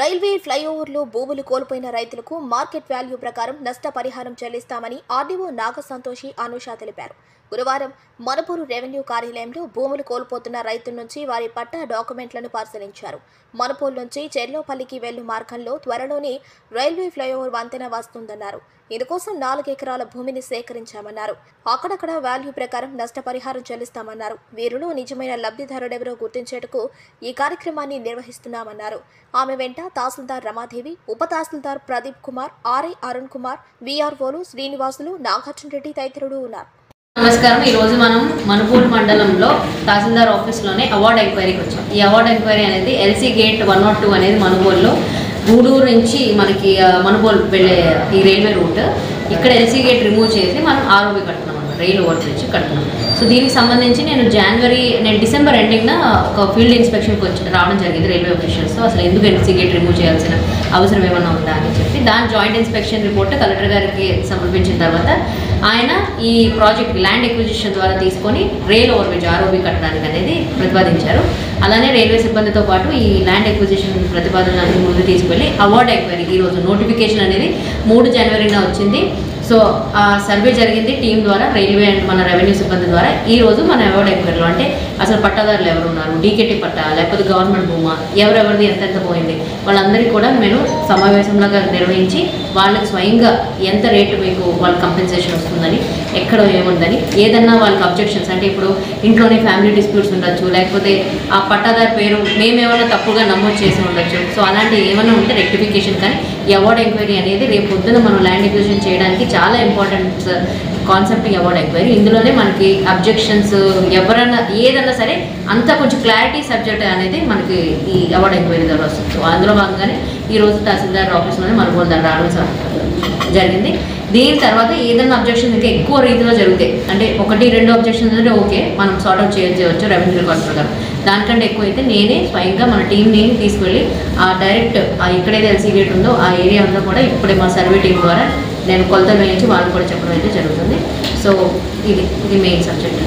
Railway ఫ్లైఓవర్లో భూములు కోల్పోయిన రైతులకు మార్కెట్ వాల్యూ ప్రకారం నష్టపరిహారం చెల్లిస్తామని ఆర్డీఓ నాగసంతోషి అనూష తెలిపారు. గురువారం మనపూరు రెవెన్యూ కార్యాలయంలో భూములు కోల్పోతున్న రైతుల నుంచి వారి పట్టా డాక్యుమెంట్లను పరిశీలించారు. మనపూర్ నుంచి చెర్లోపల్లికి వెళ్లు మార్గంలో త్వరలోనే రైల్వే ఫ్లైఓవర్ వంతెన వస్తుందన్నారు. ఇందుకోసం 4 ఎకరాల భూమిని సేకరించామన్నారు. అక్కడక్కడ వాల్యూ ప్రకారం నష్టపరిహారం చెల్లిస్తామన్నారు. వీరిలో నిజమైన లబ్ధిదారుడెవరో గుర్తించేందుకు ఈ కార్యక్రమాన్ని నిర్వహిస్తున్నామన్నారు. ఆమె వెంట తహసీల్దార్ రమాదేవి, ఉప తహసీల్దార్ ప్రదీప్ కుమార్, ఆర్ఐ అరుణ్ కుమార్, వీఆర్ఓలు శ్రీనివాసులు, నాగార్జున రెడ్డి తదితరులు ఉన్నారు. నమస్కారం. ఈరోజు మనం మనపూర్ మండలంలో తహసీల్దార్ ఆఫీస్లోనే అవార్డ్ ఎంక్వైరీకి వచ్చాం. ఈ అవార్డ్ ఎంక్వైరీ అనేది ఎల్సీ గేట్ 102 అనేది మనపూర్లో గూడూరు నుంచి మనకి మనపూర్ వెళ్ళే ఈ రైల్వే రూట్. ఇక్కడ ఎల్సీ గేట్ రిమూవ్ చేసి మనం ఆర్ఓబి కడుతున్నాం అన్నమాట, రైలు ఓవర్ బ్రిడ్జ్ కడుతున్నాం. సో దీనికి సంబంధించి నేను డిసెంబర్ ఎండింగ్న ఒక ఫీల్డ్ ఇన్స్పెక్షన్కి రావడం జరిగింది రైల్వే ఆఫీషియల్స్తో. అసలు ఎందుకు ఎల్సీ గేట్ రిమూవ్ చేయాల్సిన అవసరం ఏమన్నా ఉందా అని చెప్పి దాని జాయింట్ ఇన్స్పెక్షన్ రిపోర్ట్ కలెక్టర్ గారికి సమర్పించిన తర్వాత ఆయన ఈ ప్రాజెక్ట్ ల్యాండ్ ఎక్విజిషన్ ద్వారా తీసుకొని రైల్ ఓవర్ బ్రిడ్జ్ ఆర్ఓబి కట్టడానికి అనేది ప్రతిపాదించారు. అలానే రైల్వే సిబ్బందితో పాటు ఈ ల్యాండ్ ఎక్విజిషన్ ప్రతిపాదనని ముందు తీసుకెళ్ళి అవార్డ్ ఎంక్వైరీ ఈరోజు నోటిఫికేషన్ అనేది 3 జనవరిన వచ్చింది. సో ఆ సర్వే జరిగింది టీం ద్వారా, రైల్వే అండ్ మన రెవెన్యూ సిబ్బంది ద్వారా. ఈరోజు మన అవార్డ్ ఎంక్వైరీలో అంటే అసలు పట్టాదారులు ఎవరు ఉన్నారు, డీకేటీ పట్టా లేకపోతే గవర్నమెంట్ భూమా, ఎవరెవరిది ఎంతెంత పోయింది, వాళ్ళందరికీ కూడా నేను సమావేశంలాగా నిర్వహించి వాళ్ళకి స్వయంగా ఎంత రేటు మీకు వాళ్ళ కంపెన్సేషన్ వస్తుందని, ఎక్కడ ఏముందని, ఏదన్నా వాళ్ళకి అబ్జెక్షన్స్ అంటే ఇప్పుడు ఇంట్లోనే ఫ్యామిలీ డిస్ప్యూట్స్ ఉండొచ్చు, లేకపోతే ఆ పట్టాదారు పేరు మేమేమైనా తప్పుగా నమోదు చేసి ఉండొచ్చు. సో అలాంటి ఏమైనా ఉంటే రెక్టిఫికేషన్. కానీ ఈ అవార్డ్ ఎంక్వైరీ అనేది రేపు పొద్దున మనం ల్యాండ్ ఎక్విజిషన్ చేయడానికి చాలా ఇంపార్టెంట్ కాన్సెప్ట్ ఈ అవార్డ్ ఎంక్వైరీ. ఇందులోనే మనకి అబ్జెక్షన్స్ ఎవరన్నా ఏదన్నా సరే అంతా కొంచెం క్లారిటీ సబ్జెక్ట్ అనేది మనకి ఈ అవార్డ్ ఎంక్వైరీ ద్వారా వస్తుంది. సో అందులో భాగంగానే ఈరోజు తహసీల్దార్ ఆఫీస్లోనే మనకు దాన్ని రావడం జరిగింది. దీని తర్వాత ఏదైనా అబ్జెక్షన్స్ ఇంకా ఎక్కువ రీతిలో జరుగుతాయి అంటే 1-2 అబ్జెక్షన్స్ అంటే ఓకే, మనం సార్ట్అవుట్ చేయవచ్చు రెవెన్యూ రికార్డ్స్ ప్రకారం. దానికంటే ఎక్కువ అయితే నేనే స్వయంగా మన టీంని తీసుకెళ్ళి డైరెక్ట్ ఎక్కడైతే ఎల్సీ గేట్ ఉందో ఆ ఏరియా అంతా కూడా ఇప్పుడే మా సర్వే టీం ద్వారా నేను కొలతలు వేయించి వాళ్ళు కూడా చెప్పడం అయితే జరుగుతుంది. సో ఇది మెయిన్ సబ్జెక్ట్.